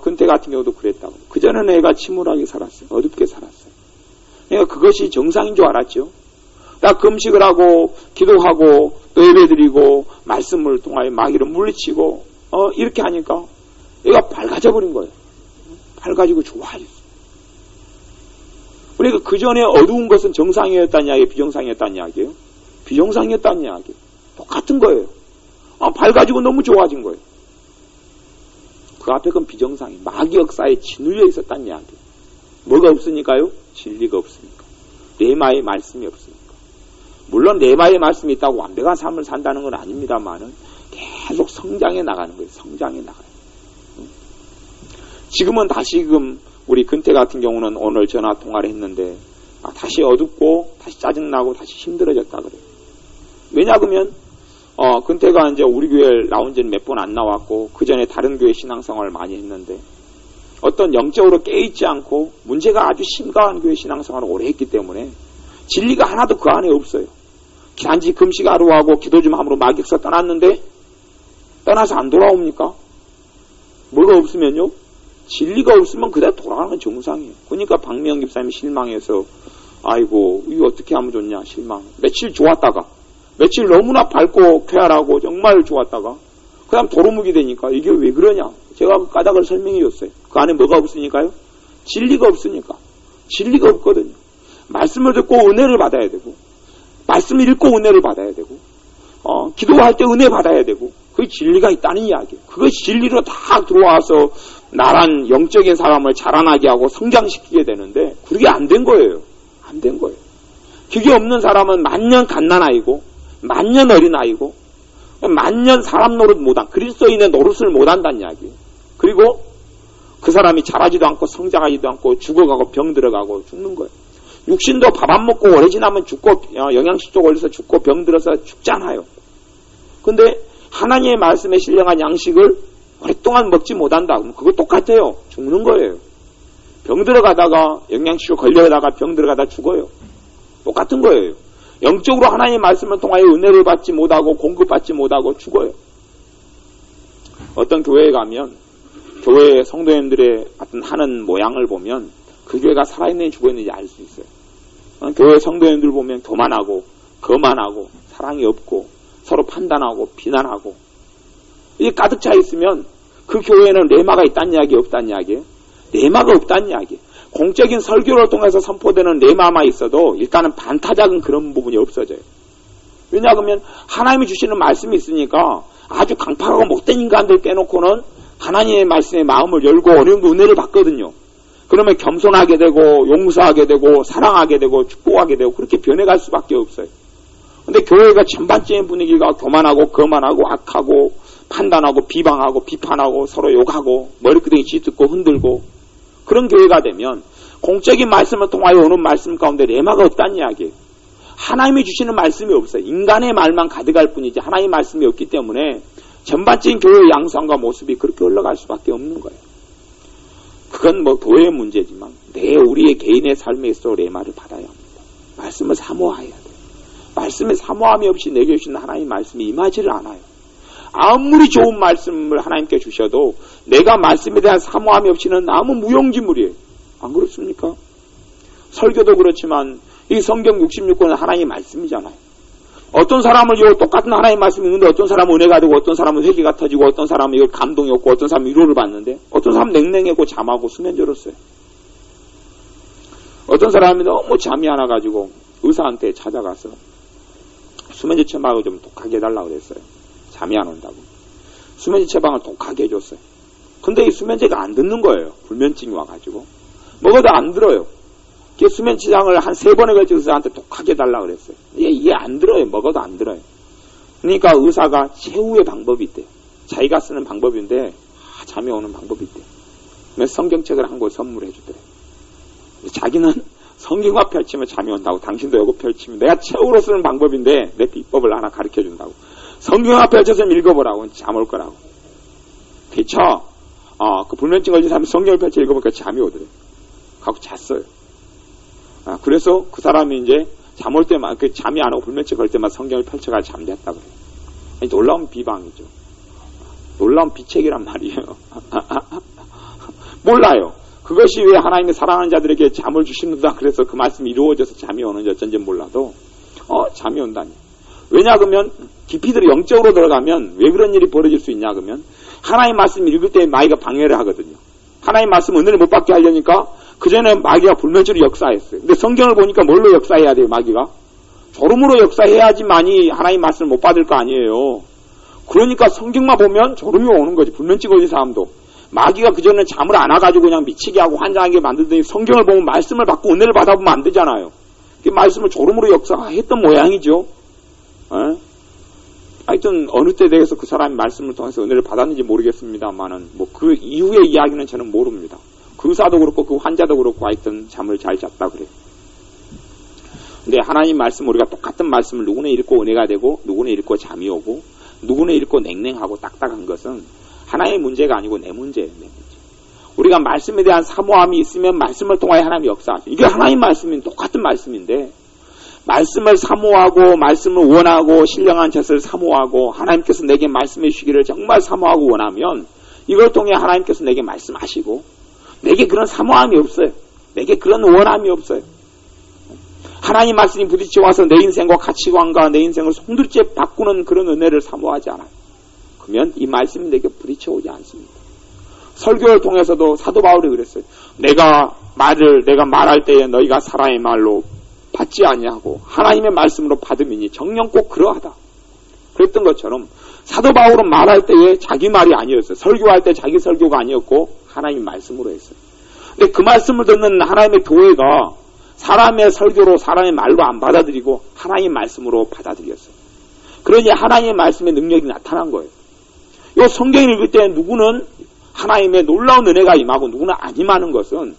근태 같은 경우도 그랬다고. 그전에는 애가 침울하게 살았어요. 어둡게 살았어요. 그러니까 그것이 정상인 줄 알았죠. 딱 금식을 하고 기도하고 또 예배드리고 말씀을 통하여 마귀를 물리치고 이렇게 하니까 얘가 밝아져 버린 거예요. 밝아지고 좋아졌어요. 그러니까 그 전에 어두운 것은 정상이었다는 이야기, 비정상이었다는 이야기예요. 비정상이었다는 이야기. 똑같은 거예요. 밝아지고 너무 좋아진 거예요. 그 앞에 건 비정상이 마귀 역사에 짓눌려 있었다는 이야기. 뭐가 없으니까요? 진리가 없으니까. 레마의 말씀이 없으니까. 물론 레마의 말씀이 있다고 완벽한 삶을 산다는 건 아닙니다만은 계속 성장해 나가는 거예요. 성장해 나가요. 지금은 다시금 우리 근태 같은 경우는 오늘 전화 통화를 했는데 다시 어둡고 다시 짜증나고 다시 힘들어졌다 그래요. 왜냐 그러면 근태가 이제 우리 교회 나온 지는 몇 번 안 나왔고 그 전에 다른 교회 신앙생활을 많이 했는데 어떤 영적으로 깨있지 않고 문제가 아주 심각한 교회 신앙생활을 오래 했기 때문에 진리가 하나도 그 안에 없어요. 단지 금식 하루하고 기도 좀 함으로 마귀 역사 떠났는데 떠나서 안 돌아옵니까? 뭐가 없으면요? 진리가 없으면 그대로 돌아가는 건 정상이에요. 그러니까 박미영 집사님이 실망해서 아이고 이거 어떻게 하면 좋냐 실망. 며칠 좋았다가 며칠 너무나 밝고 쾌활하고 정말 좋았다가 그 다음 도루묵이 되니까 이게 왜 그러냐. 제가 그 까닭을 설명해 줬어요. 그 안에 뭐가 없으니까요? 진리가 없으니까. 진리가 없거든요. 말씀을 듣고 은혜를 받아야 되고 말씀을 읽고 은혜를 받아야 되고 기도할 때 은혜 받아야 되고 그게 진리가 있다는 이야기예요. 그것이 진리로 다 들어와서 나란 영적인 사람을 자라나게 하고 성장시키게 되는데 그게 안 된 거예요. 안 된 거예요. 그게 없는 사람은 만년 갓난아이고 만년 어린아이고 만년 사람 노릇 못한 그리스도인의 노릇을 못한다는 이야기예요. 그리고 그 사람이 자라지도 않고 성장하지도 않고 죽어가고 병들어가고 죽는 거예요. 육신도 밥 안 먹고 오래 지나면 죽고 영양실조 걸려서 죽고 병들어서 죽잖아요. 근데 하나님의 말씀에 신령한 양식을 오랫동안 먹지 못한다. 그럼 그거 똑같아요. 죽는 거예요. 병들어가다가 영양실조 걸려다가 병들어가다 죽어요. 똑같은 거예요. 영적으로 하나님의 말씀을 통하여 은혜를 받지 못하고 공급받지 못하고 죽어요. 어떤 교회에 가면 교회 성도님들의 어떤 하는 모양을 보면 그 교회가 살아있는지 죽어있는지 알 수 있어요. 교회 성도님들 보면 교만하고 거만하고 사랑이 없고 서로 판단하고 비난하고 이게 가득 차 있으면 그 교회에는 레마가 있다는 이야기 없다는 이야기예요. 레마가 없다는 이야기예요. 공적인 설교를 통해서 선포되는 레마만 있어도 일단은 반타작은 그런 부분이 없어져요. 왜냐하면 하나님이 주시는 말씀이 있으니까 아주 강팍하고 못된 인간들 빼놓고는 하나님의 말씀에 마음을 열고 어느 정도 은혜를 받거든요. 그러면 겸손하게 되고 용서하게 되고 사랑하게 되고 축복하게 되고 그렇게 변해갈 수밖에 없어요. 근데 교회가 전반적인 분위기가 교만하고 거만하고 악하고 판단하고 비방하고 비판하고 서로 욕하고 머리끄댕이 쥐뜯고 흔들고 그런 교회가 되면 공적인 말씀을 통하여 오는 말씀 가운데 레마가 없다는 이야기예요. 하나님이 주시는 말씀이 없어요. 인간의 말만 가득할 뿐이지 하나님의 말씀이 없기 때문에 전반적인 교회의 양상과 모습이 그렇게 흘러갈 수밖에 없는 거예요. 그건 뭐 교회의 문제지만 우리의 개인의 삶에 있어 레마를 받아야 합니다. 말씀을 사모해야 돼요. 말씀에 사모함이 없이 내게 주신 하나님의 말씀이 임하지를 않아요. 아무리 좋은 말씀을 하나님께 주셔도 내가 말씀에 대한 사모함이 없이는 아무 무용지물이에요. 안 그렇습니까? 설교도 그렇지만 이 성경 66권은 하나님의 말씀이잖아요. 어떤 사람은 이 똑같은 하나님의 말씀이 있는데 어떤 사람은 은혜가 되고 어떤 사람은 회개가 터지고 어떤 사람은 이걸 감동이 없고 어떤 사람은 위로를 받는데 어떤 사람은 냉랭하고 잠하고 수면제로써요. 어떤 사람이 너무 잠이 안 와가지고 의사한테 찾아가서 수면제 처방을 좀 독하게 해달라고 그랬어요. 잠이 안 온다고. 수면제 처방을 독하게 해줬어요. 근데 이 수면제가 안 듣는 거예요. 불면증이 와가지고. 먹어도 안 들어요. 수면제장을 한 3번에 걸쳐서 저한테 독하게 해달라고 그랬어요. 이게 안 들어요. 먹어도 안 들어요. 그러니까 의사가 최후의 방법이 있대요. 자기가 쓰는 방법인데 잠이 오는 방법이 있대요. 그래서 성경책을 한 권 선물해 주더래요. 자기는 성경만 펼치면 잠이 온다고. 당신도 이거 펼치면 내가 최후로 쓰는 방법인데 내 비법을 하나 가르쳐 준다고. 성경만 펼쳐서 읽어보라고. 잠 올 거라고. 그쵸? 그 불면증 걸린 사람이 성경을 펼쳐 읽어보니까 잠이 오더래요. 가고 잤어요. 그래서 그 사람이 이제 잠 올 때만, 잠이 안 오고 불면증 걸 때만 성경을 펼쳐가지고 잠잤다고 그래요. 놀라운 비방이죠. 놀라운 비책이란 말이에요. 몰라요. 그것이 왜 하나님의 사랑하는 자들에게 잠을 주시는다 그래서 그 말씀이 이루어져서 잠이 오는지 어쩐지 몰라도 잠이 온다니. 왜냐 그러면 깊이 들어 영적으로 들어가면 왜 그런 일이 벌어질 수 있냐 그러면 하나님 말씀 읽을 때 마귀가 방해를 하거든요. 하나님 말씀 은혜를 못 받게 하려니까 그전에 마귀가 불면증으로 역사했어요. 근데 성경을 보니까 뭘로 역사해야 돼요, 마귀가? 졸음으로 역사해야지만이 하나님 말씀을 못 받을 거 아니에요. 그러니까 성경만 보면 졸음이 오는 거지. 불면증 걸린 사람도. 마귀가 그전에 잠을 안 와가지고 그냥 미치게 하고 환장하게 만들더니 성경을 보면 말씀을 받고 은혜를 받아보면 안 되잖아요. 그 말씀을 졸음으로 역사했던 모양이죠. 하여튼 어느 때 대해서 그 사람이 말씀을 통해서 은혜를 받았는지 모르겠습니다만은 뭐 그 이후의 이야기는 저는 모릅니다. 그 의사도 그렇고 그 환자도 그렇고 하여튼 잠을 잘 잤다 그래요. 근데 하나님 말씀 우리가 똑같은 말씀을 누구는 읽고 은혜가 되고 누구는 읽고 잠이 오고 누구는 읽고 냉랭하고 딱딱한 것은 하나의 문제가 아니고 내 문제예요. 내 문제. 우리가 말씀에 대한 사모함이 있으면 말씀을 통하여 하나님이 역사하죠. 이게 하나님 말씀인 똑같은 말씀인데 말씀을 사모하고 말씀을 원하고 신령한 젖을 사모하고 하나님께서 내게 말씀해 주시기를 정말 사모하고 원하면 이걸 통해 하나님께서 내게 말씀하시고 내게 그런 사모함이 없어요. 내게 그런 원함이 없어요. 하나님 말씀이 부딪혀 와서 내 인생과 가치관과 내 인생을 송두리째 바꾸는 그런 은혜를 사모하지 않아요. 그러면 이 말씀이 내게 부딪혀 오지 않습니다. 설교를 통해서도 사도 바울이 그랬어요. 내가 말할 때에 너희가 사람의 말로 받지 아니하고 하나님의 말씀으로 받음이니 정녕 꼭 그러하다. 그랬던 것처럼 사도 바울은 말할 때에 자기 말이 아니었어요. 설교할 때 자기 설교가 아니었고 하나님 말씀으로 했어요. 근데 그 말씀을 듣는 하나님의 교회가 사람의 설교로 사람의 말로 안 받아들이고 하나님 말씀으로 받아들였어요. 그러니 하나님의 말씀의 능력이 나타난 거예요. 이 성경 읽을 때 누구는 하나님의 놀라운 은혜가 임하고 누구나 안 임하는 것은,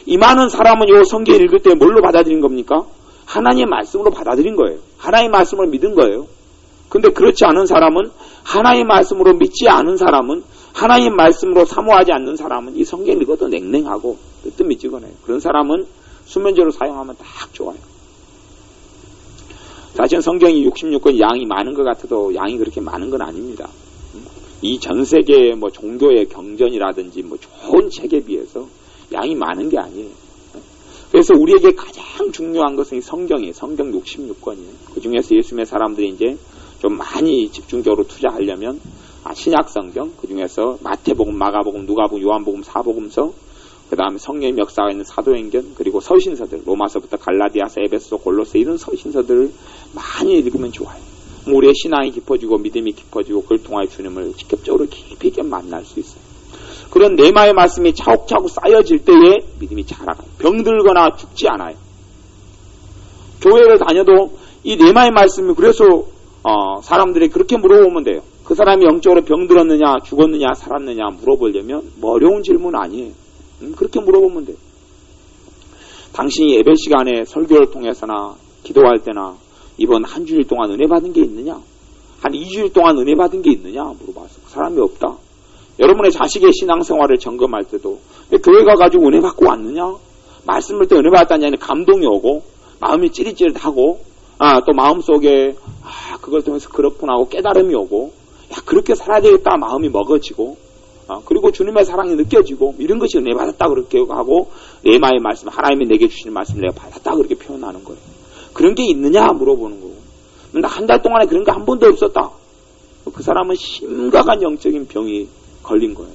임하는 사람은 요 성경 읽을 때 뭘로 받아들인 겁니까? 하나님의 말씀으로 받아들인 거예요. 하나님의 말씀을 믿은 거예요. 근데 그렇지 않은 사람은, 하나님의 말씀으로 믿지 않은 사람은, 하나님의 말씀으로 사모하지 않는 사람은 이 성경 읽어도 냉랭하고 뜨뜻미지근해요. 그런 사람은 수면제로 사용하면 딱 좋아요. 사실 성경이 66권 양이 많은 것 같아도 양이 그렇게 많은 건 아닙니다. 이 전 세계 뭐 종교의 경전이라든지 뭐 좋은 책에 비해서 양이 많은 게 아니에요. 그래서 우리에게 가장 중요한 것은 이 성경이에요. 성경 66권이에요. 그 중에서 예수님의 사람들이 이제 좀 많이 집중적으로 투자하려면 신약 성경, 그 중에서 마태복음, 마가복음, 누가복음, 요한복음, 사복음서, 그 다음에 성령의 역사가 있는 사도행전, 그리고 서신서들, 로마서부터 갈라디아서, 에베소, 골로새 이런 서신서들을 많이 읽으면 좋아요. 우리의 신앙이 깊어지고 믿음이 깊어지고 그걸 통하여 주님을 직접적으로 깊이 있게 만날 수 있어요. 그런 네마의 말씀이 차곡차곡 쌓여질 때에 믿음이 자라가요. 병들거나 죽지 않아요. 교회를 다녀도 이 네마의 말씀이, 그래서 사람들이 그렇게 물어보면 돼요. 그 사람이 영적으로 병들었느냐 죽었느냐 살았느냐 물어보려면 뭐 어려운 질문 아니에요. 그렇게 물어보면 돼요. 당신이 예배 시간에 설교를 통해서나 기도할 때나 이번 한 주일 동안 은혜 받은 게 있느냐, 한 2주일 동안 은혜 받은 게 있느냐 물어봐서 그 사람이 없다. 여러분의 자식의 신앙생활을 점검할 때도 교회 가가지고 은혜 받고 왔느냐, 말씀을 때 은혜 받았다는 얘기는 감동이 오고 마음이 찌릿찌릿하고 또 마음속에 그걸 통해서 그렇구나 하고 깨달음이 오고, 그렇게 살아야 되겠다 마음이 먹어지고, 그리고 주님의 사랑이 느껴지고, 이런 것이 은혜 받았다 그렇게 하고, 레마의 말씀, 하나님이 내게 주시는 말씀을 내가 받았다 그렇게 표현하는 거예요. 그런 게 있느냐 물어보는 거고. 근데 한 달 동안에 그런 게 한 번도 없었다. 그 사람은 심각한 영적인 병이 걸린 거예요.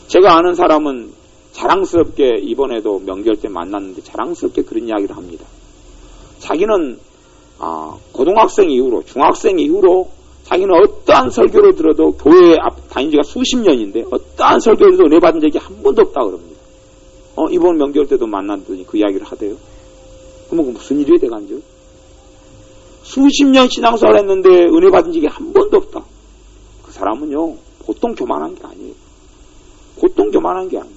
제가 아는 사람은 자랑스럽게 이번에도 명절 때 만났는데 자랑스럽게 그런 이야기를 합니다. 자기는 고등학생 이후로, 중학생 이후로 자기는 어떠한 설교를 들어도, 교회에 다닌 지가 수십 년인데 어떠한 설교를 들어도 은혜 받은 적이 한 번도 없다 그럽니다. 이번 명절 때도 만났더니 그 이야기를 하대요. 그러면 무슨 일이 돼간죠? 수십 년 신앙생활을 했는데 은혜 받은 적이 한 번도 없다. 그 사람은요, 보통 교만한 게 아니에요. 보통 교만한 게 아니에요.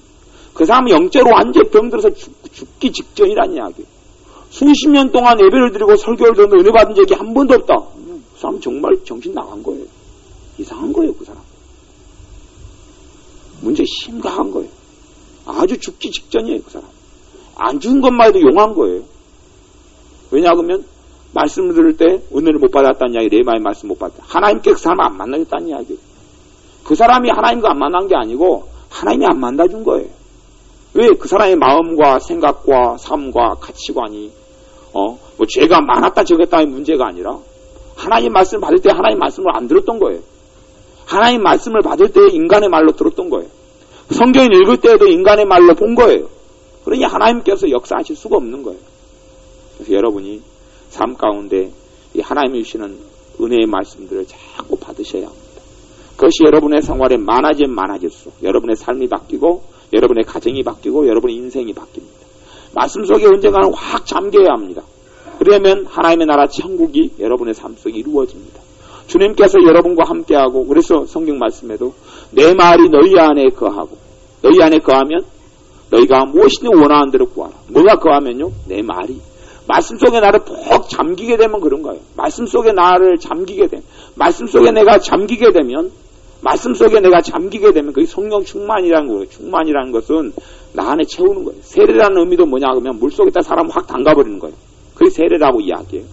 그 사람은 영적으로 완전 병들어서 죽기 직전이라는 이야기예요. 수십 년 동안 예배를 드리고 설교를 듣는데 은혜 받은 적이 한 번도 없다. 그 사람 정말 정신 나간 거예요. 이상한 거예요, 그 사람. 문제 심각한 거예요. 아주 죽기 직전이에요, 그 사람. 안 죽은 것만 해도 용한 거예요. 왜냐하면 말씀을 들을 때 은혜를 못 받았다는 이야기, 레마의 말씀 못 받았다. 하나님께 그 사람을 안 만나겠다는 이야기예요. 그 사람이 하나님과 안 만난 게 아니고 하나님이 안 만나준 거예요. 왜? 그 사람의 마음과 생각과 삶과 가치관이 뭐 죄가 많았다 적었다의 문제가 아니라 하나님 말씀을 받을 때 하나님 말씀을 안 들었던 거예요. 하나님 말씀을 받을 때 인간의 말로 들었던 거예요. 성경을 읽을 때에도 인간의 말로 본 거예요. 그러니 하나님께서 역사하실 수가 없는 거예요. 그래서 여러분이 삶 가운데 이 하나님이 주시는 은혜의 말씀들을 자꾸 받으셔야 합니다. 그것이 여러분의 생활에 많아지면 많아질수록 여러분의 삶이 바뀌고 여러분의 가정이 바뀌고 여러분의 인생이 바뀝니다. 말씀 속에 언젠가는 확 잠겨야 합니다. 그러면 하나님의 나라 천국이 여러분의 삶 속에 이루어집니다. 주님께서 여러분과 함께하고, 그래서 성경 말씀에도 내 말이 너희 안에 거하고, 너희 안에 거하면 너희가 무엇이든 원하는 대로 구하라. 뭐가 거하면요? 내 말이. 말씀 속에 나를 푹 잠기게 되면 그런 거예요. 말씀 속에 나를 잠기게 되면, 말씀 속에 내가 잠기게 되면, 말씀 속에 내가 잠기게 되면 그게 성령 충만이라는 거예요. 충만이라는 것은 나 안에 채우는 거예요. 세례라는 의미도 뭐냐 하면 물속에다 사람을 확 담가버리는 거예요. 그게 세례라고 이야기해요.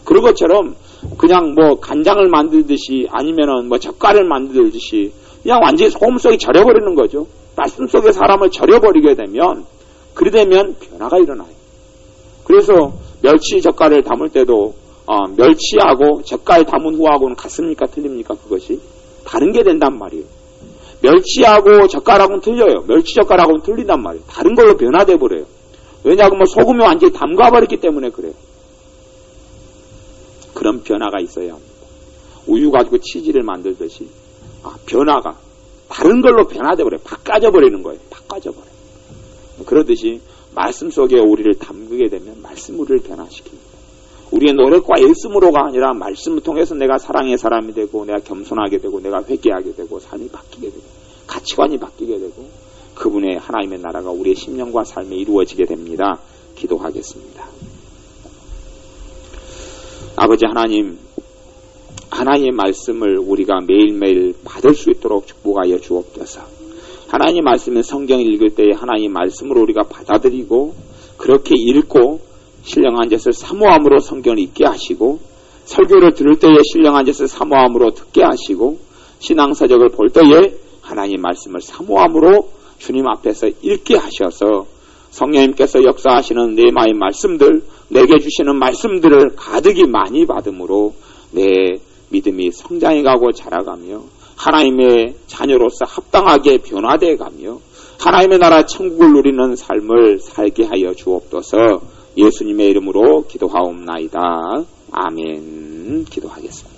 그런 것처럼 그냥 뭐 간장을 만들듯이 아니면은 뭐 젓갈을 만들듯이 그냥 완전히 소금 속에 절여버리는 거죠. 말씀 속에 사람을 절여버리게 되면, 그래 되면 변화가 일어나요. 그래서 멸치 젓갈을 담을 때도 멸치하고 젓갈 담은 후하고는 같습니까? 틀립니까? 그것이 다른 게 된단 말이에요. 멸치하고 젓갈하고는 틀려요. 멸치 젓갈하고는 틀린단 말이에요. 다른 걸로 변화돼 버려요. 왜냐하면 소금이 완전히 담가버렸기 때문에 그래요. 그런 변화가 있어야 합니다. 우유 가지고 치즈를 만들듯이 변화가 다른 걸로 변화돼 버려요. 바꿔져 버리는 거예요. 바꿔져 버려요. 그러듯이 말씀 속에 우리를 담그게 되면 말씀 우리를 변화시킵니다. 우리의 노력과 애씀으로가 아니라 말씀을 통해서 내가 사랑의 사람이 되고 내가 겸손하게 되고 내가 회개하게 되고 삶이 바뀌게 되고 가치관이 바뀌게 되고 그분의 하나님의 나라가 우리의 심령과 삶에 이루어지게 됩니다. 기도하겠습니다. 아버지 하나님, 하나님의 말씀을 우리가 매일매일 받을 수 있도록 축복하여 주옵소서. 하나님의 말씀은 성경을 읽을 때에 하나님의 말씀으로 우리가 받아들이고 그렇게 읽고 신령한 것을 사모함으로 성경을 읽게 하시고 설교를 들을 때에 신령한 것을 사모함으로 듣게 하시고 신앙서적을 볼 때에 하나님의 말씀을 사모함으로 주님 앞에서 읽게 하셔서 성령님께서 역사하시는 내마의 말씀들, 내게 주시는 말씀들을 가득히 많이 받음으로 내 믿음이 성장해가고 자라가며 하나님의 자녀로서 합당하게 변화되어 가며 하나님의 나라 천국을 누리는 삶을 살게 하여 주옵소서. 예수님의 이름으로 기도하옵나이다. 아멘. 기도하겠습니다.